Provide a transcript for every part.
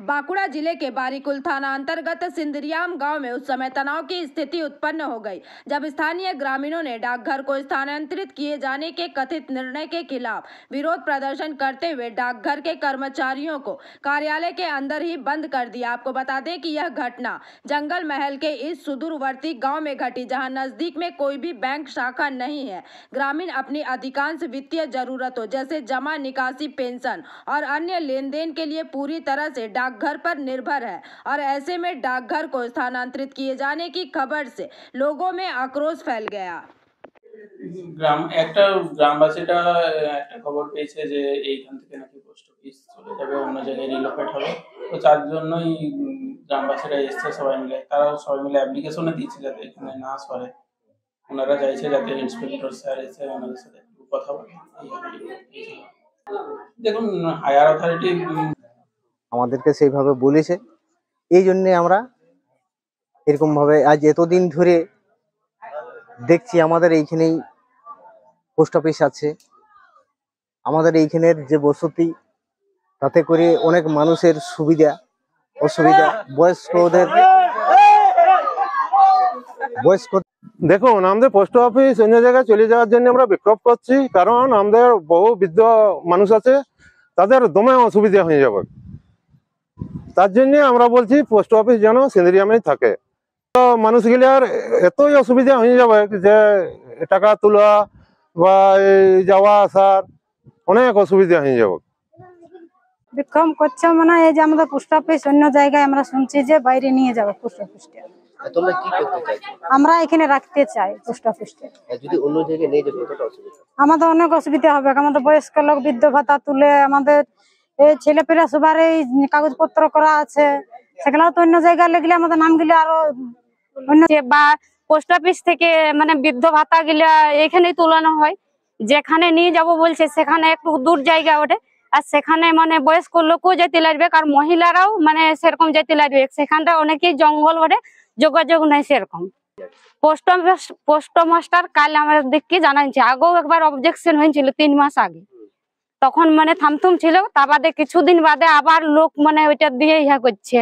बांकुड़ा जिले के बारीकुल थाना अंतर्गत सिंदरियाम गांव में उस समय तनाव की स्थिति उत्पन्न हो गई जब स्थानीय ग्रामीणों ने डाकघर को स्थानांतरित किए जाने के कथित निर्णय के खिलाफ विरोध प्रदर्शन करते हुए डाकघर के कर्मचारियों को कार्यालय के अंदर ही बंद कर दिया। आपको बता दें कि यह घटना जंगल महल के इस सुदूरवर्ती गाँव में घटी, जहाँ नजदीक में कोई भी बैंक शाखा नहीं है। ग्रामीण अपनी अधिकांश वित्तीय जरूरतों जैसे जमा, निकासी, पेंशन और अन्य लेन देन के लिए पूरी तरह से डाकघर पर निर्भर है और ऐसे में डाकघर को स्थानांतरित किए जाने की खबर से लोगों में आक्रोश फैल गया। গ্রামবাসীরা একটা খবর পেয়েছে যে এইখান থেকে নাকি পোস্ট অফিস চলে যাবে, অন্য জায়গায় রিলোকেট হবে। তো তার জন্যই গ্রামবাসীরা এসছে সবাই মিলে, তারাও সবাই মিলে অ্যাপ্লিকেশনে দিয়েছে যাতে এখানে না সরে। ওনারা চাইছে যাতে ইন্সপেক্টর স্যার এসে ওনাদের সাথে একটু কথা বলে। দেখুন, হায়ার অথরিটি আমাদেরকে সেইভাবে বলেছে, এই জন্য আমরা এরকম ভাবে আজ এতদিন ধরে দেখছি। আমাদের এইখানেই পোস্ট অফিস আছে, আমাদের এইখানের যে বসতি, তাতে করে অনেক মানুষের সুবিধা অসুবিধা। বয়স্ক দেখুন, আমাদের পোস্ট অফিস অন্য জায়গায় চলে যাওয়ার জন্য আমরা বিক্ষোভ করছি, কারণ আমাদের বহু বৃদ্ধ মানুষ আছে, তাদের দমে অসুবিধা হয়ে যাবে। তার জন্য আমরা বলছি পোস্ট অফিস যেন সিন্দিরিয়ামেই থাকে। তো মানুষগুলার এতই অসুবিধা হয়ে যাবে যে টাকা তোলা বা যাওয়া আসার অনেক অসুবিধা হয়ে যাবে। বিক্ষোভ করছে মানে এই যে আমাদের পোস্ট অফিস অন্য জায়গায় আমরা শুনছি যে বাইরে নিয়ে যাবে পোস্ট অফিসটা। তোমরা কি করতে চাইছো? আমরা এখানে রাখতে চাই পোস্ট অফিসটা। যদি অন্য জায়গায় নিয়ে যাবে কতটা অসুবিধা? আমাদের অনেক অসুবিধা হবে। আমাদের বয়স্ক লোক বৃদ্ধ ভাতা তুলে, আমাদের এই ছেলেপেলে সবার এই কাগজপত্র করা আছে, সেগুলো তো অন্য জায়গায় লাগলে আমাদের নাম গিলে আরো অন্য বা পোস্ট অফিস থেকে মানে বৃদ্ধ ভাতা গিলা এখানেই তুলানো হয়। যেখানে নিয়ে যাব বলছে সেখানে একটু দূর জায়গা ওঠে, আর সেখানে মানে বয়স্ক লোকও যেতে লাগবে, আর মহিলারাও মানে সেরকম যেতে লাগবে। সেখানটা অনেকেই জঙ্গল ওঠে, যোগাযোগ নাই সেরকম। পোস্ট মাস্টার কাল আমাদের দিককে জানাইছে, আগেও একবার অবজেকশন হয়েছিল 3 মাস আগে, তখন মানে থামথুম ছিল। তা বাদে কিছুদিন বাদে আবার লোক মানে ওইটা দিয়ে ইহা করছে,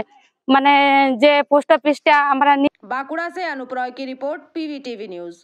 মানে যে পোস্ট অফিসটা আমরা। बांकुड़ा से अनुप रॉय की रिपोर्ट, PVTV न्यूज।